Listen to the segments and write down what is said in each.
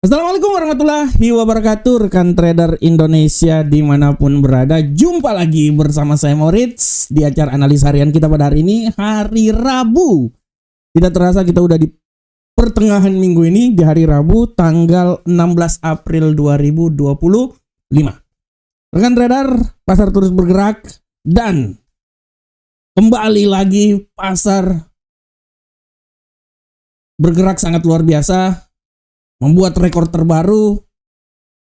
Assalamualaikum warahmatullahi wabarakatuh, rekan trader Indonesia dimanapun berada. Jumpa lagi bersama saya Moritz di acara analis harian kita pada hari ini, hari Rabu. Tidak terasa kita udah di pertengahan minggu ini, di hari Rabu tanggal 16 April 2025. Rekan trader, pasar terus bergerak dan kembali lagi pasar bergerak sangat luar biasa, membuat rekor terbaru.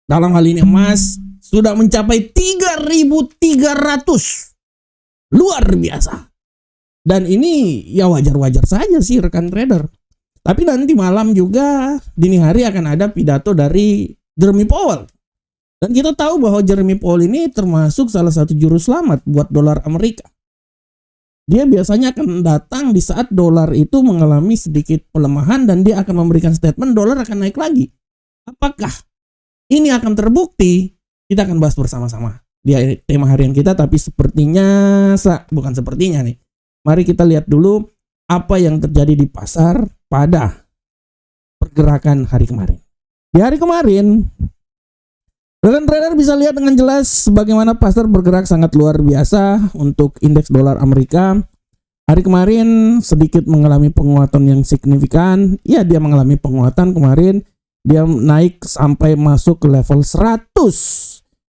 Dalam hal ini emas sudah mencapai 3.300. Luar biasa. Dan ini ya wajar-wajar saja sih rekan trader. Tapi nanti malam juga dini hari akan ada pidato dari Jeremy Powell. Dan kita tahu bahwa Jeremy Powell ini termasuk salah satu juru selamat buat dolar Amerika. Dia biasanya akan datang di saat dolar itu mengalami sedikit pelemahan dan dia akan memberikan statement dolar akan naik lagi. Apakah ini akan terbukti? Kita akan bahas bersama-sama di tema harian kita, tapi bukan sepertinya nih. Mari kita lihat dulu apa yang terjadi di pasar pada pergerakan hari kemarin. Di hari kemarin, rekan trader bisa lihat dengan jelas bagaimana pasar bergerak sangat luar biasa untuk indeks dolar Amerika. Hari kemarin sedikit mengalami penguatan yang signifikan. Ya, dia mengalami penguatan kemarin. Dia naik sampai masuk ke level 100.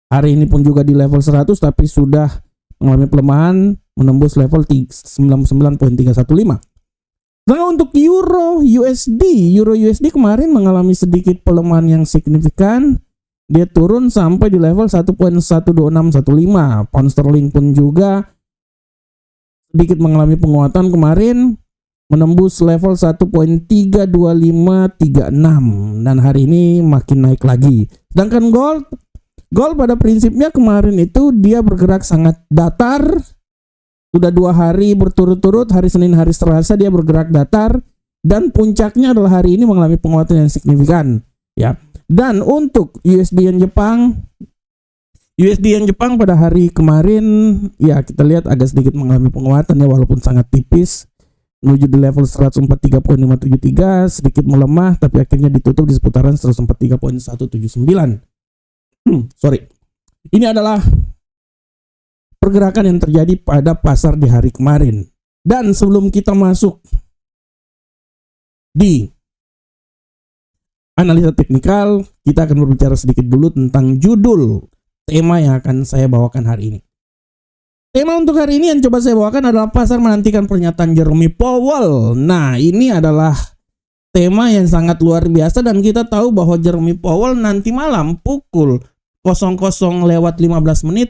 Hari ini pun juga di level 100 tapi sudah mengalami pelemahan menembus level 99.315. Nah, untuk Euro USD kemarin mengalami sedikit pelemahan yang signifikan. Dia turun sampai di level 1.12615. Pound sterling pun juga sedikit mengalami penguatan kemarin, menembus level 1.32536 dan hari ini makin naik lagi. Sedangkan gold pada prinsipnya kemarin itu dia bergerak sangat datar. Sudah 2 hari berturut-turut, hari Senin, hari Selasa dia bergerak datar dan puncaknya adalah hari ini mengalami penguatan yang signifikan, ya. Dan untuk USD yen Jepang pada hari kemarin ya kita lihat agak sedikit mengalami penguatan ya, walaupun sangat tipis menuju di level 143.573, sedikit melemah tapi akhirnya ditutup di seputaran 143.179. Ini adalah pergerakan yang terjadi pada pasar di hari kemarin. Dan sebelum kita masuk di analisa teknikal, kita akan berbicara sedikit dulu tentang judul tema yang akan saya bawakan hari ini. Tema untuk hari ini yang coba saya bawakan adalah pasar menantikan pernyataan Jeremy Powell. Nah, ini adalah tema yang sangat luar biasa dan kita tahu bahwa Jeremy Powell nanti malam pukul 00.15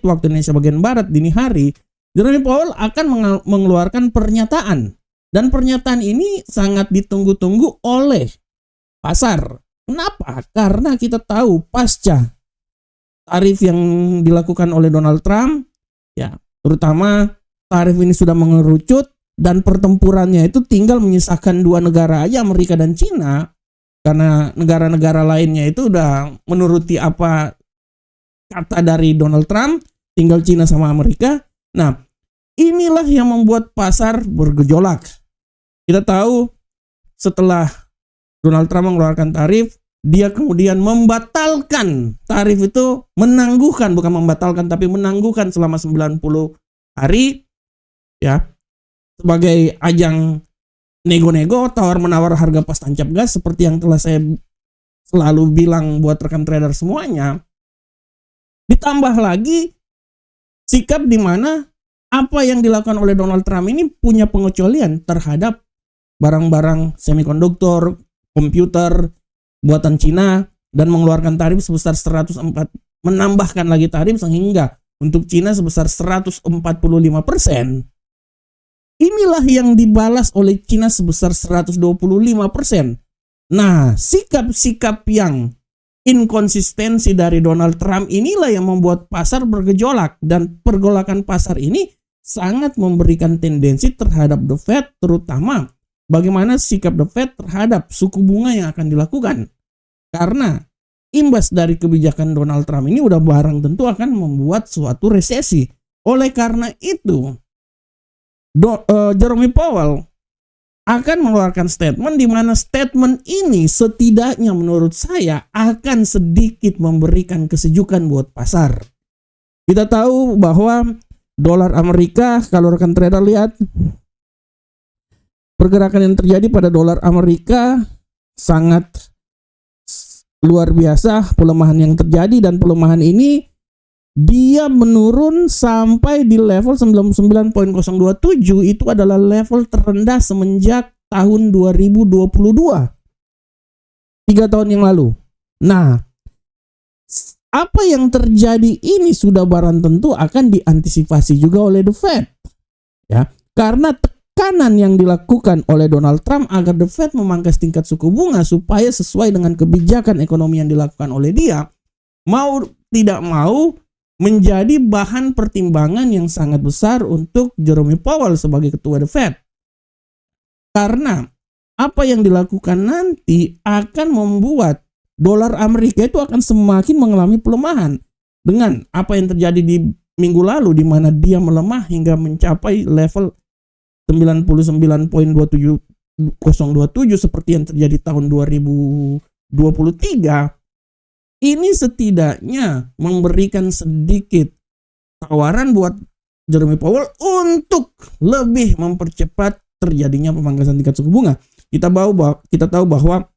waktu Indonesia bagian Barat dini hari, Jeremy Powell akan mengeluarkan pernyataan. Dan pernyataan ini sangat ditunggu-tunggu oleh pasar. Kenapa? Karena kita tahu pasca tarif yang dilakukan oleh Donald Trump, ya, terutama tarif ini sudah mengerucut dan pertempurannya itu tinggal menyisakan 2 negara aja, Amerika dan Cina, karena negara-negara lainnya itu udah menuruti apa kata dari Donald Trump, tinggal Cina sama Amerika. Nah, inilah yang membuat pasar bergejolak. Kita tahu setelah Donald Trump mengeluarkan tarif, dia kemudian membatalkan tarif itu, bukan membatalkan tapi menangguhkan selama 90 hari ya, sebagai ajang nego-nego, tawar-menawar harga pas tancap gas seperti yang telah saya selalu bilang buat rekan trader semuanya. Ditambah lagi sikap di mana apa yang dilakukan oleh Donald Trump ini punya pengecualian terhadap barang-barang semikonduktor, komputer buatan Cina dan mengeluarkan tarif sebesar menambahkan lagi tarif sehingga untuk Cina sebesar 145%. Inilah yang dibalas oleh Cina sebesar 125%. Nah, sikap-sikap yang inkonsistensi dari Donald Trump inilah yang membuat pasar bergejolak, dan pergolakan pasar ini sangat memberikan tendensi terhadap The Fed, terutama bagaimana sikap The Fed terhadap suku bunga yang akan dilakukan. Karena imbas dari kebijakan Donald Trump ini udah barang tentu akan membuat suatu resesi. Oleh karena itu, Jeremy Powell akan mengeluarkan statement di mana statement ini setidaknya menurut saya akan sedikit memberikan kesejukan buat pasar. Kita tahu bahwa dolar Amerika, kalau rekan trader lihat pergerakan yang terjadi pada dolar Amerika sangat luar biasa pelemahan yang terjadi, dan pelemahan ini dia menurun sampai di level 99.027. Itu adalah level terendah semenjak tahun 2022, 3 tahun yang lalu. Nah, apa yang terjadi ini sudah barang tentu akan diantisipasi juga oleh The Fed, ya, karena tekanan yang dilakukan oleh Donald Trump agar The Fed memangkas tingkat suku bunga supaya sesuai dengan kebijakan ekonomi yang dilakukan oleh dia, mau tidak mau menjadi bahan pertimbangan yang sangat besar untuk Jerome Powell sebagai ketua The Fed. Karena apa yang dilakukan nanti akan membuat dolar Amerika itu akan semakin mengalami pelemahan. Dengan apa yang terjadi di minggu lalu di mana dia melemah hingga mencapai level 99.27027 seperti yang terjadi tahun 2023. Ini setidaknya memberikan sedikit tawaran buat Jerome Powell untuk lebih mempercepat terjadinya pemangkasan tingkat suku bunga. Kita tahu bahwa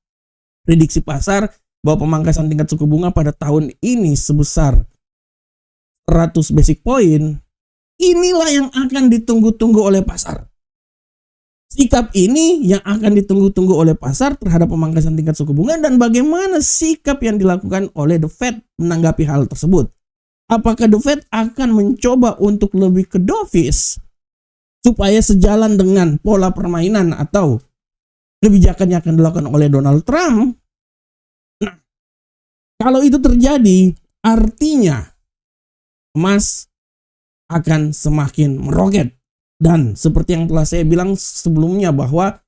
prediksi pasar bahwa pemangkasan tingkat suku bunga pada tahun ini sebesar 100 basic point. Inilah yang akan ditunggu-tunggu oleh pasar. Sikap ini yang akan ditunggu-tunggu oleh pasar terhadap pemangkasan tingkat suku bunga, dan bagaimana sikap yang dilakukan oleh The Fed menanggapi hal tersebut. Apakah The Fed akan mencoba untuk lebih ke dovish supaya sejalan dengan pola permainan atau kebijakan yang akan dilakukan oleh Donald Trump? Nah, kalau itu terjadi, artinya emas akan semakin meroket. Dan seperti yang telah saya bilang sebelumnya bahwa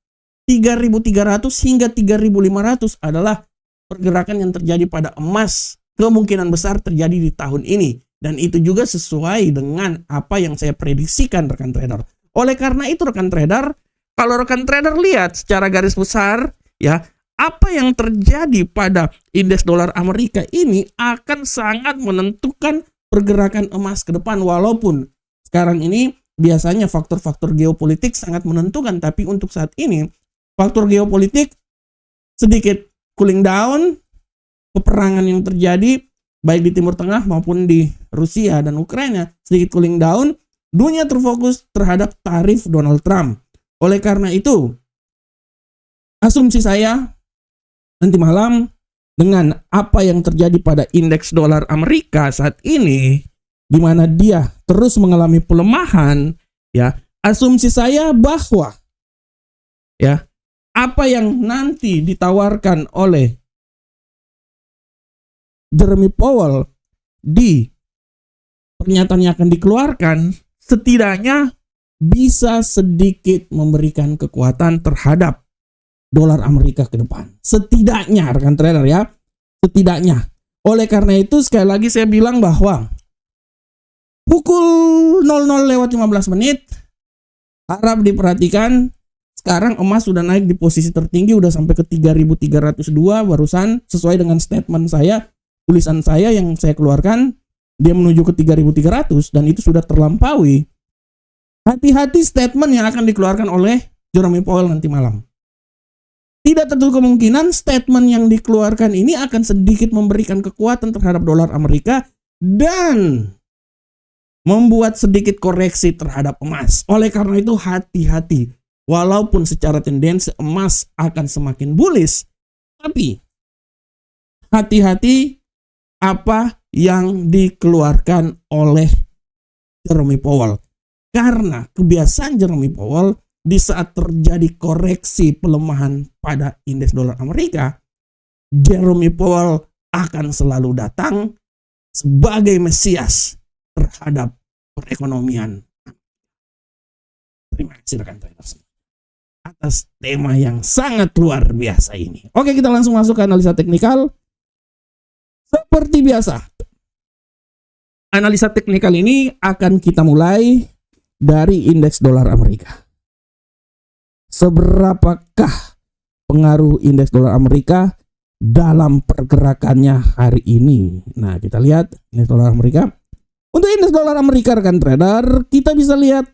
3.300 hingga 3.500 adalah pergerakan yang terjadi pada emas, kemungkinan besar terjadi di tahun ini. Dan itu juga sesuai dengan apa yang saya prediksikan, rekan trader. Oleh karena itu, rekan trader, kalau rekan trader lihat secara garis besar, ya, apa yang terjadi pada indeks dolar Amerika ini akan sangat menentukan pergerakan emas ke depan. Walaupun sekarang ini biasanya faktor-faktor geopolitik sangat menentukan, tapi untuk saat ini faktor geopolitik sedikit cooling down. Peperangan yang terjadi baik di Timur Tengah maupun di Rusia dan Ukraina sedikit cooling down. Dunia terfokus terhadap tarif Donald Trump. Oleh karena itu, asumsi saya nanti malam dengan apa yang terjadi pada indeks dolar Amerika saat ini, di mana dia terus mengalami pelemahan, ya, asumsi saya bahwa, ya, apa yang nanti ditawarkan oleh Jerome Powell di pernyataan yang akan dikeluarkan setidaknya bisa sedikit memberikan kekuatan terhadap dolar Amerika ke depan. Setidaknya, rekan trader, ya, setidaknya. Oleh karena itu sekali lagi saya bilang bahwa pukul 00:15 harap diperhatikan. Sekarang emas sudah naik di posisi tertinggi, udah sampai ke 3.302 barusan, sesuai dengan statement saya, tulisan saya yang saya keluarkan. Dia menuju ke 3.300 dan itu sudah terlampaui. Hati-hati statement yang akan dikeluarkan oleh Jerome Powell nanti malam. Tidak tertutup kemungkinan statement yang dikeluarkan ini akan sedikit memberikan kekuatan terhadap dolar Amerika dan membuat sedikit koreksi terhadap emas. Oleh karena itu hati-hati. Walaupun secara tendensi emas akan semakin bullish, tapi hati-hati apa yang dikeluarkan oleh Jerome Powell. Karena kebiasaan Jerome Powell di saat terjadi koreksi pelemahan pada indeks dolar Amerika, Jerome Powell akan selalu datang sebagai Mesias terhadap perekonomian. Terima kasih rekan trader atas tema yang sangat luar biasa ini. Oke, kita langsung masuk ke analisa teknikal. Seperti biasa, analisa teknikal ini akan kita mulai dari indeks dolar Amerika. seberapakah pengaruh indeks dolar Amerika dalam pergerakannya hari ini. Nah, kita lihat indeks dolar Amerika. Untuk indeks dolar Amerika, rekan trader, kita bisa lihat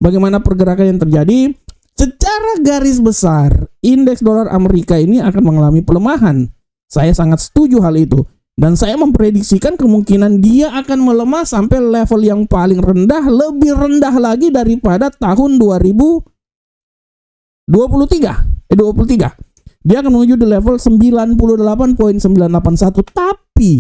bagaimana pergerakan yang terjadi. Secara garis besar, indeks dolar Amerika ini akan mengalami pelemahan. Saya sangat setuju hal itu. Dan saya memprediksikan kemungkinan dia akan melemah sampai level yang paling rendah, lebih rendah lagi daripada tahun 2023. Dia akan menuju di level 98.981. Tapi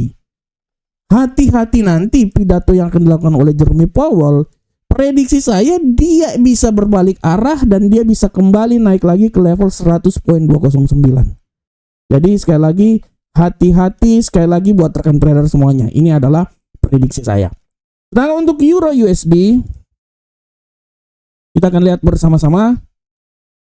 hati-hati nanti pidato yang akan dilakukan oleh Jeremy Powell. Prediksi saya dia bisa berbalik arah dan dia bisa kembali naik lagi ke level 100.209. Jadi sekali lagi hati-hati sekali lagi buat rekan trader semuanya. Ini adalah prediksi saya. Nah, untuk Euro USD kita akan lihat bersama-sama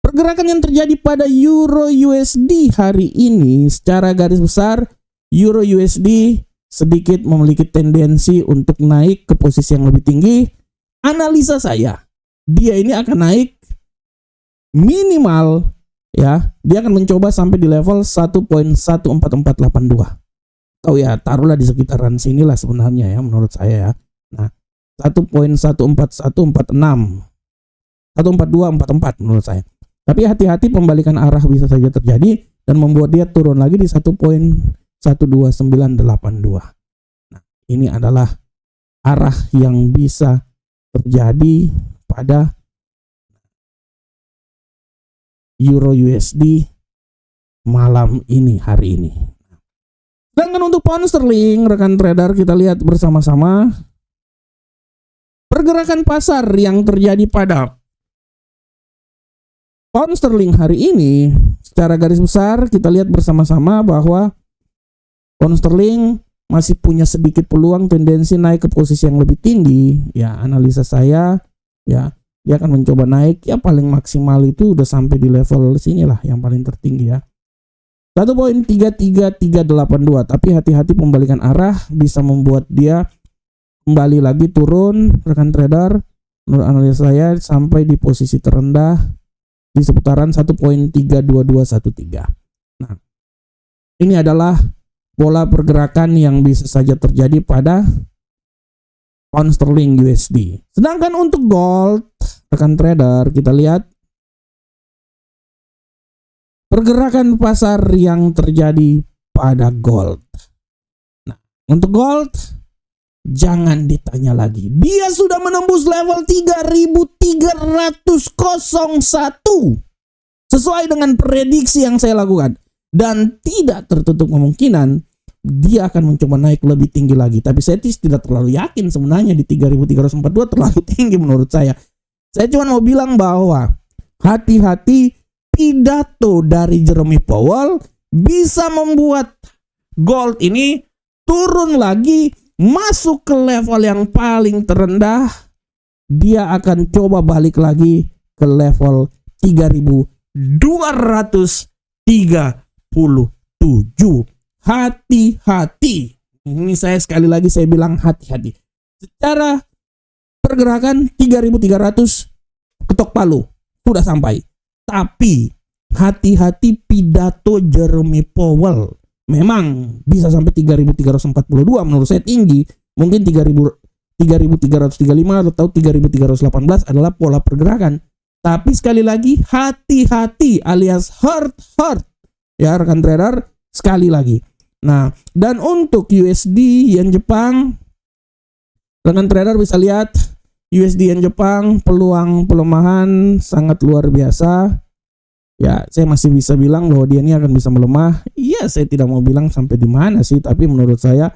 pergerakan yang terjadi pada Euro USD hari ini. Secara garis besar Euro USD sedikit memiliki tendensi untuk naik ke posisi yang lebih tinggi. Analisa saya, dia ini akan naik minimal ya, dia akan mencoba sampai di level 1.14482. Tahu ya, taruhlah di sekitaran sinilah sebenarnya ya menurut saya ya. Nah, 1.14146, 14244 menurut saya. Tapi hati-hati pembalikan arah bisa saja terjadi dan membuat dia turun lagi di 1.12982. Nah, ini adalah arah yang bisa terjadi pada Euro USD malam ini, hari ini. Sedangkan untuk pound sterling, rekan trader, kita lihat bersama-sama pergerakan pasar yang terjadi pada pound sterling hari ini. Secara garis besar kita lihat bersama-sama bahwa pound sterling masih punya sedikit peluang tendensi naik ke posisi yang lebih tinggi. Ya, analisa saya ya, dia akan mencoba naik ya paling maksimal itu udah sampai di level sinilah yang paling tertinggi ya. 1.33382. Tapi hati-hati pembalikan arah bisa membuat dia kembali lagi turun, rekan trader. Menurut analisa saya sampai di posisi terendah di seputaran 1.32213. Nah, ini adalah pola pergerakan yang bisa saja terjadi pada pound sterling USD. Sedangkan untuk gold, rekan trader, kita lihat pergerakan pasar yang terjadi pada gold. Nah, untuk gold jangan ditanya lagi. Dia sudah menembus level 3301 sesuai dengan prediksi yang saya lakukan, dan tidak tertutup kemungkinan dia akan mencoba naik lebih tinggi lagi. Tapi saya tidak terlalu yakin sebenarnya di 3342 terlalu tinggi menurut saya. Saya cuma mau bilang bahwa hati-hati pidato dari Jeremy Powell bisa membuat gold ini turun lagi, masuk ke level yang paling terendah. Dia akan coba balik lagi ke level 3237. Hati-hati. Ini saya sekali lagi saya bilang hati-hati. Secara pergerakan 3300 ketok palu sudah sampai. Tapi hati-hati pidato Jeremy Powell. Memang bisa sampai 3342 menurut saya tinggi. Mungkin 3335 atau 3318 adalah pola pergerakan. Tapi sekali lagi hati-hati alias hurt ya rekan trader, sekali lagi. Nah, dan untuk USD yen Jepang, rekan trader bisa lihat USD yen Jepang peluang pelemahan sangat luar biasa. Ya, saya masih bisa bilang bahwa dia ini akan bisa melemah. Iya, saya tidak mau bilang sampai di mana sih, tapi menurut saya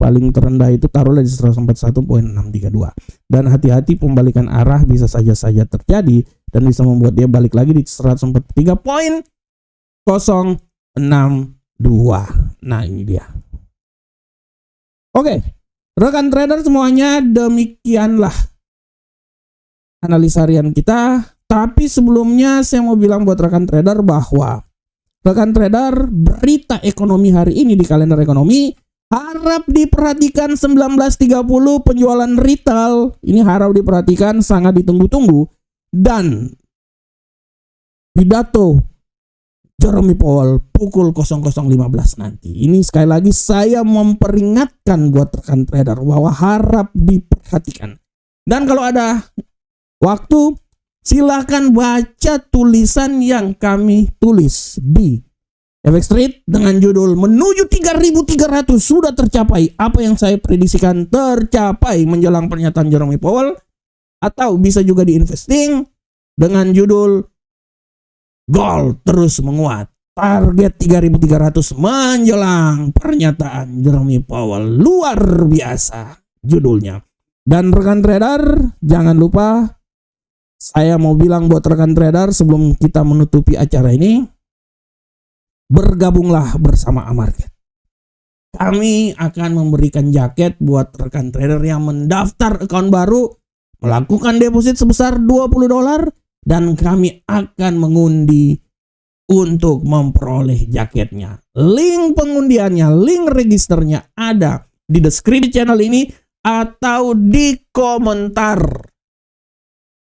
paling terendah itu taruhlah di 141.632. Dan hati-hati pembalikan arah bisa saja terjadi dan bisa membuat dia balik lagi di 143.062. Nah, ini dia. Oke, rekan trader semuanya, demikianlah analisa harian kita. Tapi sebelumnya saya mau bilang buat rekan trader bahwa rekan trader, berita ekonomi hari ini di kalender ekonomi harap diperhatikan. 19.30 penjualan retail ini harap diperhatikan, sangat ditunggu-tunggu. Dan pidato Jeremy Powell pukul 00.15 nanti. Ini sekali lagi saya memperingatkan buat rekan trader bahwa harap diperhatikan. Dan kalau ada waktu, silakan baca tulisan yang kami tulis di FX Trade dengan judul menuju 3.300 sudah tercapai. Apa yang saya prediksikan tercapai menjelang pernyataan Jeremy Powell. Atau bisa juga di investing dengan judul gold terus menguat. Target 3.300 menjelang pernyataan Jeremy Powell. Luar biasa judulnya. Dan rekan trader, jangan lupa saya mau bilang buat rekan trader sebelum kita menutupi acara ini, bergabunglah bersama Amarket. Kami akan memberikan jaket buat rekan trader yang mendaftar akun baru, melakukan deposit sebesar $20, dan kami akan mengundi untuk memperoleh jaketnya. Link pengundiannya, link registernya ada di deskripsi channel ini atau di komentar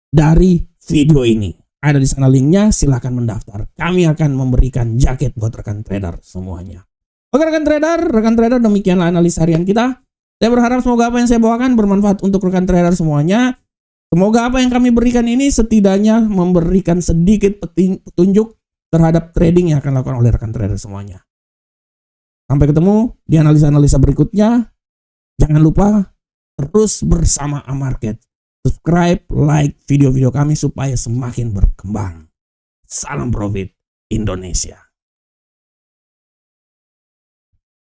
dari video ini. Ada di sana linknya, silahkan mendaftar. Kami akan memberikan jaket buat rekan trader semuanya. Oke rekan trader demikianlah analis harian kita. Saya berharap semoga apa yang saya bawakan bermanfaat untuk rekan trader semuanya. Semoga apa yang kami berikan ini setidaknya memberikan sedikit petunjuk terhadap trading yang akan dilakukan oleh rekan trader semuanya. Sampai ketemu di analisa-analisa berikutnya. Jangan lupa terus bersama Amarket. Subscribe, like video-video kami supaya semakin berkembang. Salam profit Indonesia.